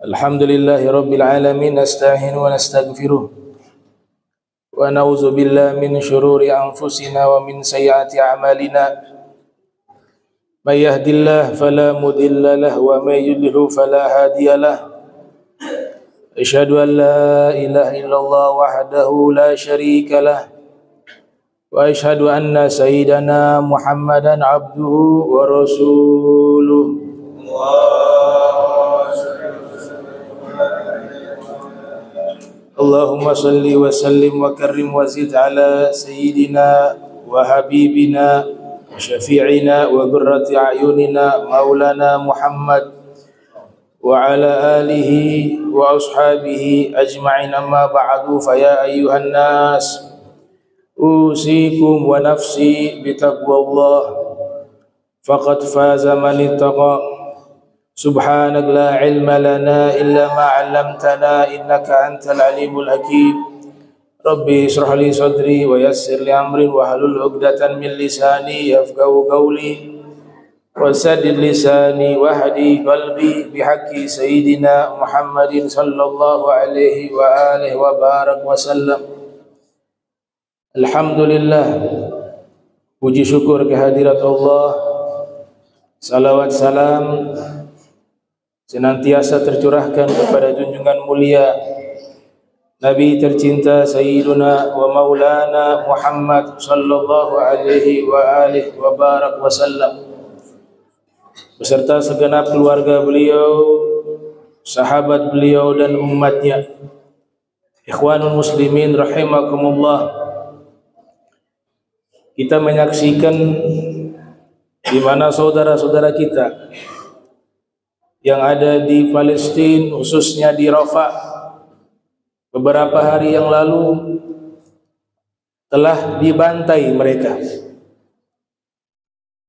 Alhamdulillahi Rabbil Alamin. Nasta'inu wa nastaghfiruh wa na'udzu billahi min syururi anfusina wa min sayyiati a'malina. May yahdihillahu fala mudilla lahu wa may yudlil fala hadiya lahu. Asyhadu an la ilaha illallah wahdahu la syarika lahu wa asyhadu anna sayyidana Muhammadan abduhu wa rasuluh. Allahumma salli wa sallim wa karrim wa zid ala sayyidina wa habibina wa syafi'ina wa qurrati a'yunina maulana Muhammad wa ala alihi wa ashabihi ajma'in, amma ba'du. Fa ya ayyuhan nas usikum wa nafsi bitaqwallah faqad faza man ittaqa. Subhanak la ilma lana illa ma 'allamtana innaka antal alimul hakim. Rabbi ishrah li sadri wa yassir li amri wa halul 'uqdatan min lisani yafqahu qawli wa saddid lisani wa hadi qalbi bihaqqi sayyidina Muhammadin sallallahu alaihi wa alihi wa barak wa sallam. Alhamdulillah, puji syukur kehadirat Allah. Salawat salam senantiasa tercurahkan kepada junjungan mulia Nabi tercinta Sayyiduna wa Maulana Muhammad sallallahu alaihi wa alihi wa barak wa sallam, beserta segenap keluarga beliau, sahabat beliau dan umatnya. Ikhwanul muslimin rahimakumullah, kita menyaksikan di mana saudara-saudara kita yang ada di Palestina, khususnya di Rafah, beberapa hari yang lalu telah dibantai mereka.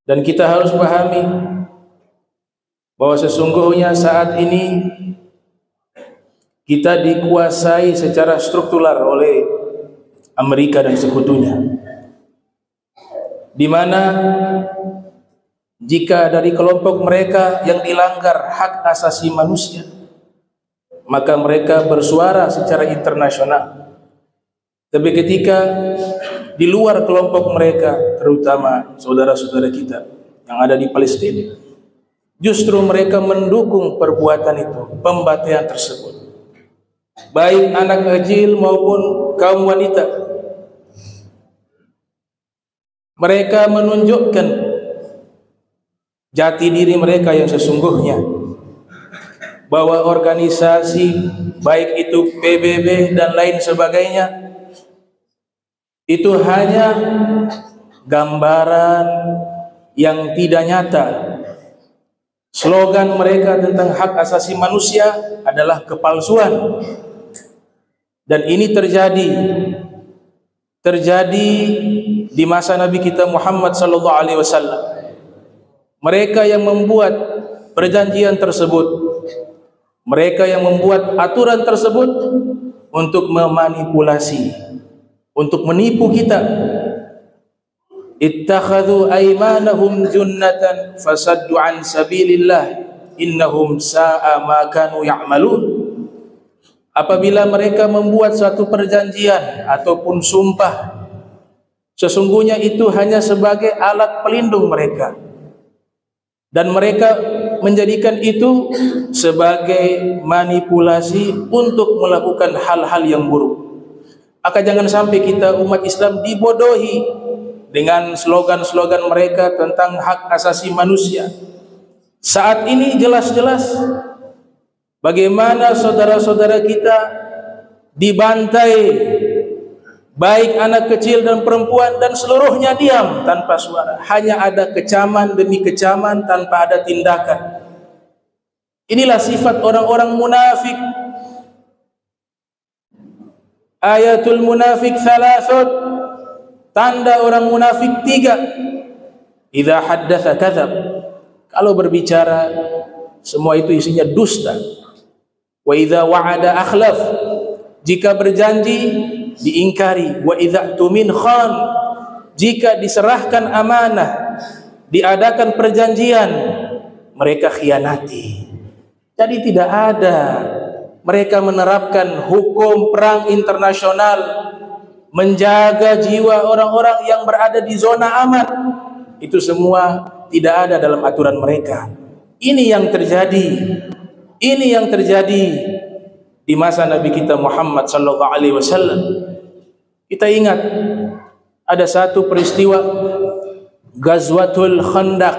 Dan kita harus pahami bahwa sesungguhnya saat ini kita dikuasai secara struktural oleh Amerika dan sekutunya, di mana jika dari kelompok mereka yang dilanggar hak asasi manusia, maka mereka bersuara secara internasional. Tapi ketika di luar kelompok mereka, terutama saudara-saudara kita yang ada di Palestina, justru mereka mendukung perbuatan itu, pembantaian tersebut, baik anak kecil maupun kaum wanita. Mereka menunjukkan jati diri mereka yang sesungguhnya, bahwa organisasi baik itu PBB dan lain sebagainya itu hanya gambaran yang tidak nyata. Slogan mereka tentang hak asasi manusia adalah kepalsuan, dan ini terjadi di masa Nabi kita Muhammad sallallahu alaihi wasallam. Mereka yang membuat perjanjian tersebut, mereka yang membuat aturan tersebut untuk memanipulasi, untuk menipu kita. Ittakhadhu aymanahum junnatan fasaddu an sabilillah innahum sa'a ma kanu ya'malun. Apabila mereka membuat suatu perjanjian ataupun sumpah, sesungguhnya itu hanya sebagai alat pelindung mereka, dan mereka menjadikan itu sebagai manipulasi untuk melakukan hal-hal yang buruk. Maka jangan sampai kita umat Islam dibodohi dengan slogan-slogan mereka tentang hak asasi manusia. Saat ini jelas-jelas bagaimana saudara-saudara kita dibantai, baik anak kecil dan perempuan, dan seluruhnya diam tanpa suara. Hanya ada kecaman demi kecaman tanpa ada tindakan. Inilah sifat orang-orang munafik. Ayatul munafik thalathut, tanda orang munafik 3. Idza haddatsa kadzab, kalau berbicara semua itu isinya dusta. Wa idza wa'ada akhlaf, jika berjanji diingkari. Wa idza tumin khan, jika diserahkan amanah, diadakan perjanjian, mereka khianati. Jadi tidak ada mereka menerapkan hukum perang internasional, menjaga jiwa orang-orang yang berada di zona aman. Itu semua tidak ada dalam aturan mereka. Ini yang terjadi. Ini yang terjadi di masa Nabi kita Muhammad sallallahu alaihi wasallam. Kita ingat ada satu peristiwa Ghazwatul Khandaq,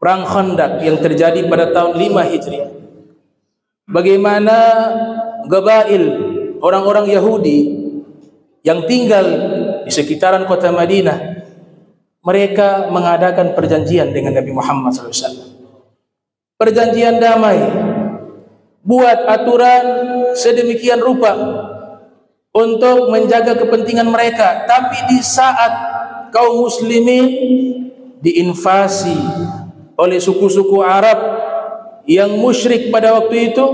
perang Khandaq yang terjadi pada tahun 5 Hijriah. Bagaimana Gabail, orang-orang Yahudi yang tinggal di sekitaran kota Madinah, mereka mengadakan perjanjian dengan Nabi Muhammad SAW. Perjanjian damai, buat aturan sedemikian rupa untuk menjaga kepentingan mereka. Tapi di saat kaum muslimin diinvasi oleh suku-suku Arab yang musyrik pada waktu itu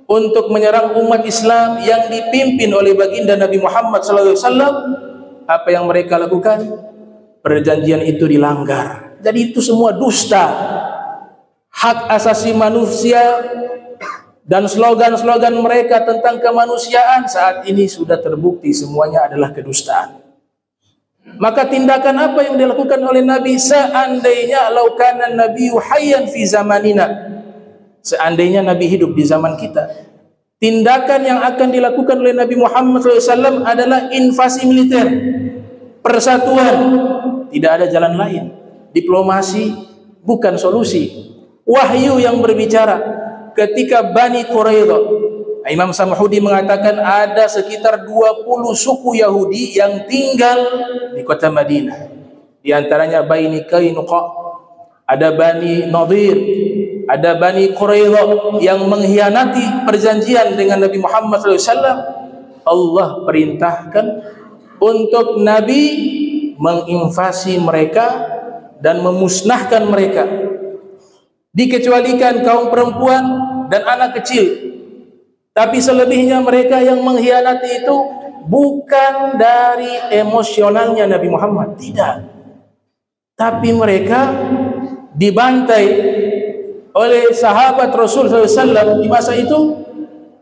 untuk menyerang umat Islam yang dipimpin oleh baginda Nabi Muhammad SAW, apa yang mereka lakukan? Perjanjian itu dilanggar. Jadi itu semua dusta. Hak asasi manusia dan slogan-slogan mereka tentang kemanusiaan saat ini sudah terbukti semuanya adalah kedustaan. Maka tindakan apa yang dilakukan oleh Nabi, seandainya laukanan Nabi hayyan fi zamanina, seandainya Nabi hidup di zaman kita, tindakan yang akan dilakukan oleh Nabi Muhammad SAW adalah invasi militer, persatuan. Tidak ada jalan lain. Diplomasi bukan solusi. Wahyu yang berbicara. Ketika Bani Quraidah, Imam Samhudi mengatakan ada sekitar 20 suku Yahudi yang tinggal di kota Madinah. Di antaranya Bani Qainuqa, ada Bani Nadir, ada Bani Quraidah yang mengkhianati perjanjian dengan Nabi Muhammad SAW. Allah perintahkan untuk Nabi menginvasi mereka dan memusnahkan mereka. Dikecualikan kaum perempuan dan anak kecil. Tapi selebihnya mereka yang mengkhianati itu bukan dari emosionalnya Nabi Muhammad, tidak. Tapi mereka dibantai oleh sahabat Rasul SAW di masa itu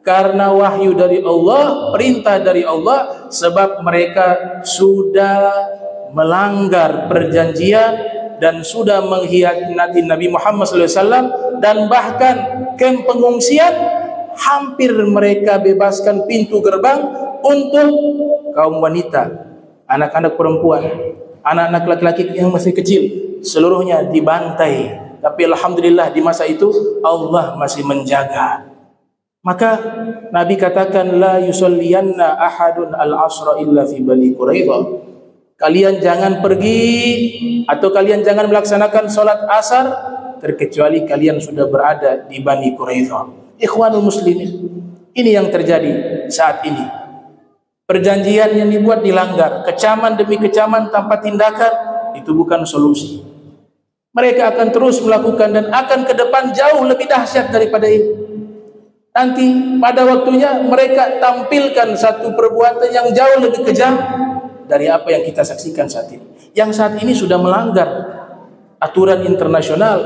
karena wahyu dari Allah, perintah dari Allah, sebab mereka sudah melanggar perjanjian dan sudah mengkhianati Nabi Muhammad SAW, dan bahkan kamp pengungsian hampir mereka bebaskan pintu gerbang untuk kaum wanita, anak-anak perempuan, anak-anak laki-laki yang masih kecil, seluruhnya dibantai. Tapi alhamdulillah di masa itu Allah masih menjaga. Maka Nabi katakan la yusalliyanna ahadun al-asra illa fi Bani Quraidah. Kalian jangan pergi atau kalian jangan melaksanakan salat asar terkecuali kalian sudah berada di Bani Quraidah. Ikhwanul muslimin, ini yang terjadi saat ini. Perjanjian yang dibuat dilanggar, kecaman demi kecaman tanpa tindakan, itu bukan solusi. Mereka akan terus melakukan dan akan ke depan jauh lebih dahsyat daripada ini. Nanti pada waktunya mereka tampilkan satu perbuatan yang jauh lebih kejam dari apa yang kita saksikan saat ini. Yang saat ini sudah melanggar aturan internasional,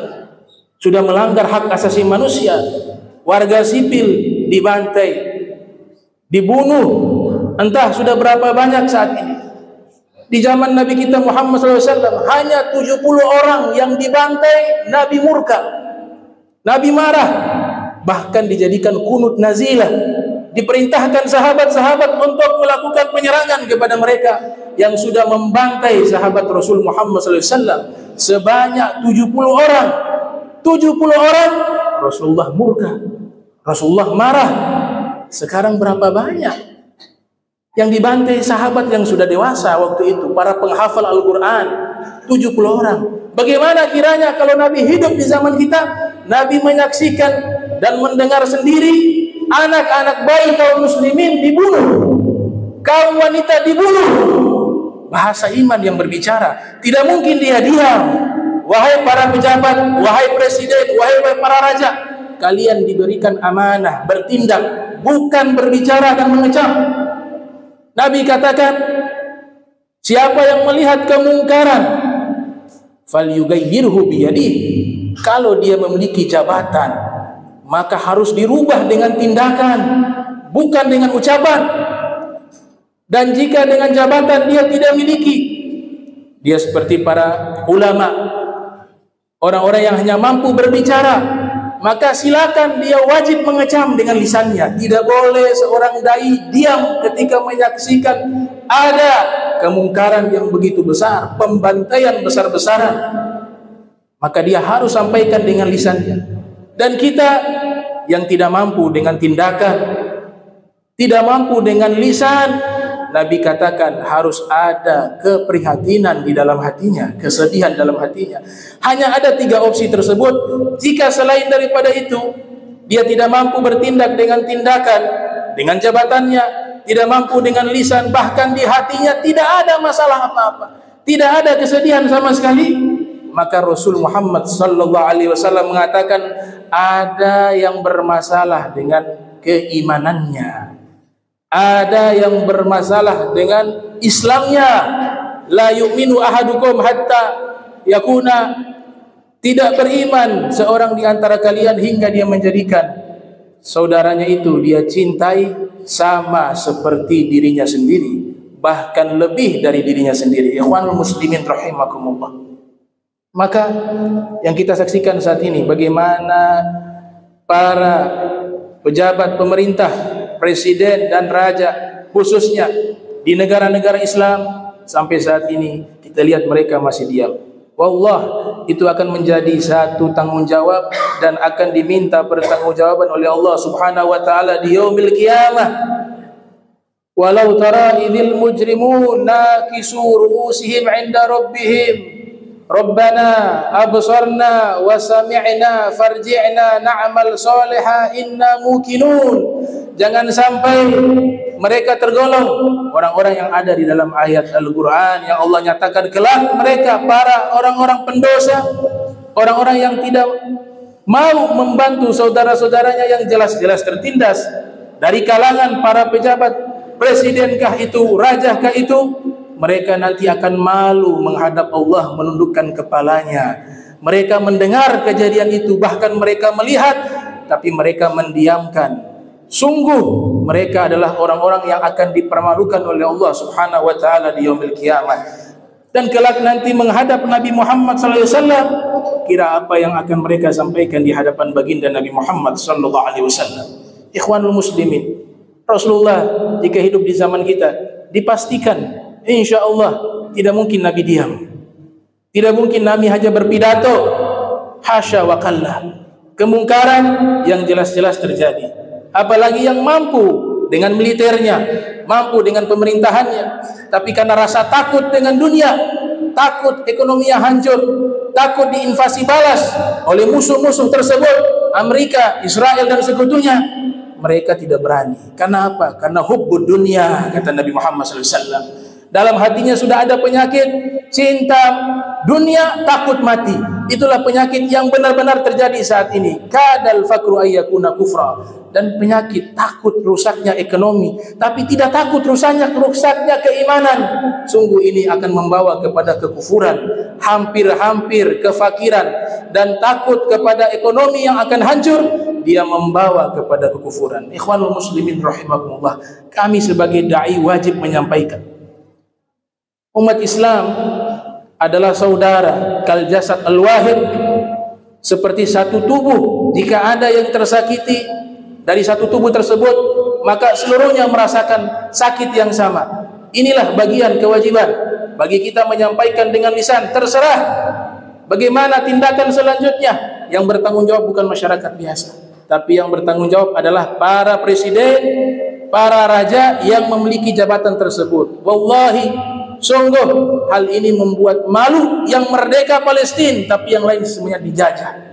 sudah melanggar hak asasi manusia. Warga sipil dibantai, dibunuh, entah sudah berapa banyak saat ini. Di zaman Nabi kita Muhammad SAW hanya 70 orang yang dibantai, Nabi murka, Nabi marah, bahkan dijadikan kunut nazilah. Diperintahkan sahabat-sahabat untuk melakukan penyerangan kepada mereka yang sudah membantai sahabat Rasul Muhammad SAW sebanyak 70 orang. 70 orang Rasulullah murka, Rasulullah marah. Sekarang berapa banyak yang dibantai sahabat yang sudah dewasa waktu itu, para penghafal Al-Quran, 70 orang. Bagaimana kiranya kalau Nabi hidup di zaman kita, Nabi menyaksikan dan mendengar sendiri anak-anak bayi kaum muslimin dibunuh, kaum wanita dibunuh. Bahasa iman yang berbicara. Tidak mungkin dia diam. Wahai para pejabat, wahai presiden, wahai para raja, kalian diberikan amanah bertindak, bukan berbicara dan mengecam. Nabi katakan, siapa yang melihat kemungkaran, falyughayyirhu biyadihi, Kalau dia memiliki jabatan, maka harus dirubah dengan tindakan, bukan dengan ucapan. Dan jika dengan jabatan dia tidak miliki, dia seperti para ulama, orang-orang yang hanya mampu berbicara, maka silakan dia wajib mengecam dengan lisannya. Tidak boleh seorang dai diam ketika menyaksikan ada kemungkaran yang begitu besar, pembantaian besar-besaran, maka dia harus sampaikan dengan lisannya. Dan kita yang tidak mampu dengan tindakan, tidak mampu dengan lisan, Nabi katakan harus ada keprihatinan di dalam hatinya, kesedihan dalam hatinya. Hanya ada 3 opsi tersebut. Jika selain daripada itu dia tidak mampu bertindak dengan tindakan, dengan jabatannya, tidak mampu dengan lisan, bahkan di hatinya tidak ada masalah apa-apa, tidak ada kesedihan sama sekali, maka Rasul Muhammad sallallahu alaihi wasallam mengatakan ada yang bermasalah dengan keimanannya, ada yang bermasalah dengan Islamnya. La yu'minu ahadukum hatta yakuna, tidak beriman seorang di antara kalian hingga dia menjadikan saudaranya itu dia cintai sama seperti dirinya sendiri, bahkan lebih dari dirinya sendiri. Ikhwanul muslimin rahimakumullah. Maka yang kita saksikan saat ini bagaimana para pejabat pemerintah, presiden dan raja khususnya di negara-negara Islam sampai saat ini kita lihat mereka masih diam. Wallah, itu akan menjadi satu tanggungjawab dan akan diminta pertanggungjawaban oleh Allah Subhanahu wa taala di yaumil qiyamah. Walau tara idzil mujrimun nakisu ru'usihim 'inda rabbihim Rabbana absarna wa sami'na farji'na na'mal shalihan inna muqinun. Jangan sampai mereka tergolong orang-orang yang ada di dalam ayat Al-Quran yang Allah nyatakan kelak mereka para orang-orang pendosa, orang-orang yang tidak mau membantu saudara-saudaranya yang jelas-jelas tertindas dari kalangan para pejabat, presidenkah itu, rajakah itu. Mereka nanti akan malu menghadap Allah, menundukkan kepalanya. Mereka mendengar kejadian itu, bahkan mereka melihat, tapi mereka mendiamkan. Sungguh mereka adalah orang-orang yang akan dipermalukan oleh Allah Subhanahu wa taala di yaumil qiyamah. Dan kelak nanti menghadap Nabi Muhammad sallallahu alaihi wasallam, kira apa yang akan mereka sampaikan di hadapan baginda Nabi Muhammad sallallahu alaihi wasallam. Ikhwanul muslimin, Rasulullah jika hidup di zaman kita, dipastikan insyaallah tidak mungkin Nabi diam. Tidak mungkin Nabi hanya berpidato. Hasya wa kalla. Kemungkaran yang jelas-jelas terjadi. Apalagi yang mampu dengan militernya, mampu dengan pemerintahannya, tapi karena rasa takut dengan dunia, takut ekonominya hancur, takut diinvasi balas oleh musuh-musuh tersebut, Amerika, Israel dan sekutunya, mereka tidak berani. Karena apa? Karena hubbud dunia, kata Nabi Muhammad SAW. Dalam hatinya sudah ada penyakit cinta dunia, takut mati. Itulah penyakit yang benar-benar terjadi saat ini. Kadal fakru ayyakuna kufra. Dan penyakit takut rusaknya ekonomi, tapi tidak takut rusaknya keimanan. Sungguh ini akan membawa kepada kekufuran, hampir-hampir kefakiran, dan takut kepada ekonomi yang akan hancur, dia membawa kepada kekufuran. Ikhwanul muslimin rahimakumullah, kami sebagai dai wajib menyampaikan, umat Islam adalah saudara, kal jasad al-wahid, seperti satu tubuh. Jika ada yang tersakiti dari satu tubuh tersebut, maka seluruhnya merasakan sakit yang sama. Inilah bagian kewajiban bagi kita menyampaikan dengan lisan. Terserah bagaimana tindakan selanjutnya. Yang bertanggung jawab bukan masyarakat biasa, tapi yang bertanggung jawab adalah para presiden, para raja yang memiliki jabatan tersebut. Wallahi, sungguh hal ini membuat malu yang merdeka Palestina, tapi yang lain semuanya dijajah.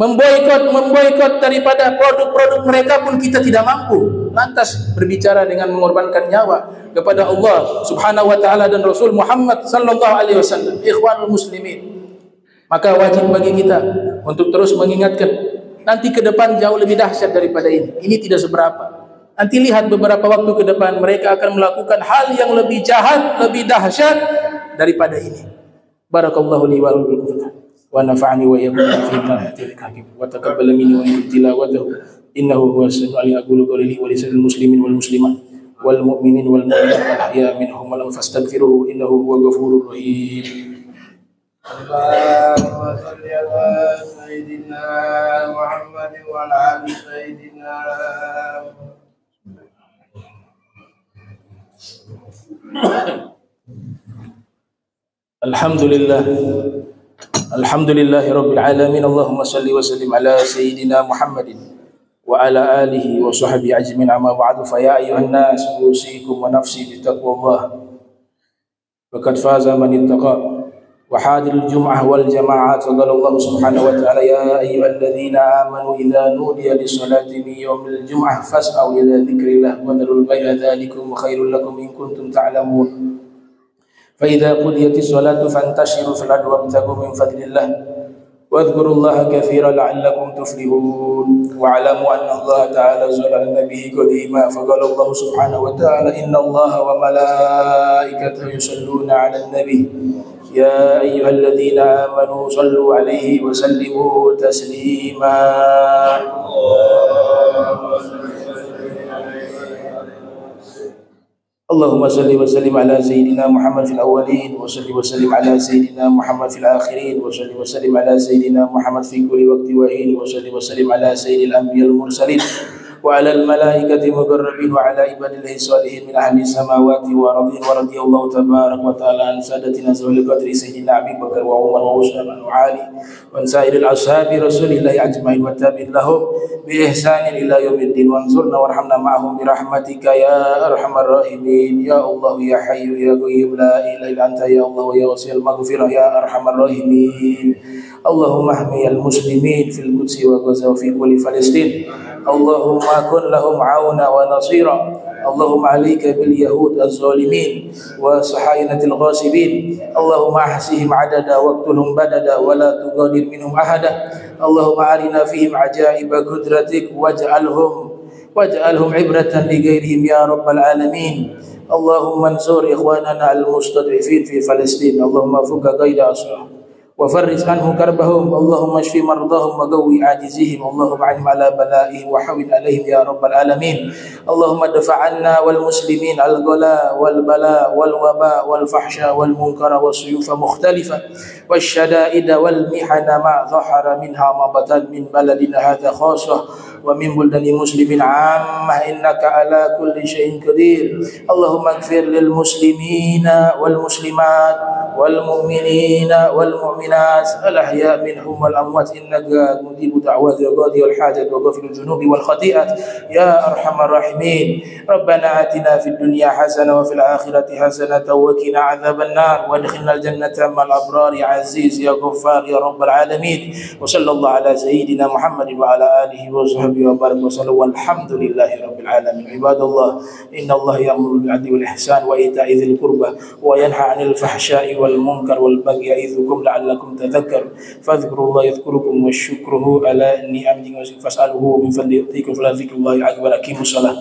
Memboikot daripada produk-produk mereka pun kita tidak mampu. Lantas berbicara dengan mengorbankan nyawa kepada Allah Subhanahu wa taala dan Rasul Muhammad sallallahu alaihi wasallam. Ikhwanul muslimin, maka wajib bagi kita untuk terus mengingatkan, nanti ke depan jauh lebih dahsyat daripada ini. Ini tidak seberapa. Nanti lihat beberapa waktu ke depan mereka akan melakukan hal yang lebih jahat, lebih dahsyat daripada ini. Barakallahu li wa lakum. ونفعني وإياكم فيما من آيات الحكيم وتقبل مني ومنكم تلاوته إنه هو السميع العليم. أقول قولي لي ولسائر المسلمين والمسلمات والمؤمنين والمؤمنات الأحياء منهم والأموات فاستغفروه إنه هو الغفور الرحيم. اللهم صل على سيدنا محمد وعلى آل سيدنا الحمد لله رب العالمين. اللهم صل وسلم على سيدنا محمد وعلى آله وصحبه أجمعين. أما بعد فيا أيها الناس أوصيكم ونفسي بتقوى الله فقد فاز من اتقى وحاضر الجمعة والجماعات. وقال الله سبحانه وتعالى يا أيها الذين آمنوا إذا نودي للصلاة من يوم الجمعة فاسعوا إلى ذكر الله وذروا البيع ذلكم خير لكم إن كنتم تعلمون. فإذا قضيت الصلاة فانتشروا في الأرض وابتغوا من فضل الله واذكروا الله كثيرا لعلكم تفلحون. واعلموا أن الله تعالى أنزل على النبي قديما فقال الله سبحانه وتعالى إن الله وملائكته يصلون على النبي يا أيها الذين آمنوا صلوا عليه وسلموا تسليما. اللهم صل وسلم على سيدنا محمد في الأولين وصل وسلم على سيدنا محمد في الآخرين وصل وسلم على سيدنا محمد في كل وقت وحين وصل وسلم على سيد الأنبياء المرسلين وعلى الملائكة المقربين وعلى عباد الله الصالحين من أهل السماوات وأرضين. ورضي الله تبارك وتعالى عن سادتنا ذوي القدر سيدنا أبي بكر وعمر وعثمان وعلي وعن سائر الأصحاب رسول الله أجمعين والتابعين لهم بإحسان إلى يوم الدين. وانصرنا وارحمنا معهم برحمتك يا أرحم الراحمين. يا الله يا حي يا قيوم لا إله إلا أنت يا الله يا واسع المغفرة يا أرحم الراحمين. اللهم احمي المسلمين في القدس وغزة وفي كل فلسطين. اللهم كن لهم عونا ونصيرا. اللهم عليك باليهود الظالمين وصهاينة الغاصبين. اللهم احصهم عددا واقتلهم بددا ولا تغادر منهم أحدا. اللهم أرنا فيهم عجائب قدرتك واجعلهم عبرة لغيرهم يا رب العالمين. اللهم انصر إخواننا المستضعفين في فلسطين. اللهم فك قيد أسرهم وفرج عنه كربهم. اللهم اشف مرضاهم وقوي عاجزهم. اللهم علم على بلائهم وحول عليهم يا رب العالمين. اللهم ادفع عنا والمسلمين الغلاء والبلاء والوباء والفحشاء والمنكر والسيوف مختلفة والشدائد والمحن ما ظهر منها ما بطن من بلدنا هذا خاصة ومن بلدان المسلمين عامة إنك على كل شيء قدير. اللهم اغفر للمسلمين والمسلمات والمؤمنين والمؤمنات الأحياء منهم والأموات إنك مجيب دعوات القاضي والحاجة وغفر الذنوب والخطيئات يا أرحم الراحمين. ربنا آتنا في الدنيا حسنة وفي الآخرة حسنة وقنا عذاب النار وادخلنا الجنة مع الأبرار يا عزيز يا غفار يا رب العالمين. وصلى الله على سيدنا محمد وعلى آله وصحبه وبارك وسلم والحمد لله رب العالمين. عباد الله إن الله يأمر بالعدل والإحسان وإيتاء ذي القربى وينهى عن الفحشاء والمنكر والبغي يعظكم لعلكم تذكرون. فاذكروا الله يذكركم واشكروه على نعمه فاسألوه من فضله يعطيكم فلا ذكر الله أكبر. أقيموا الصلاة.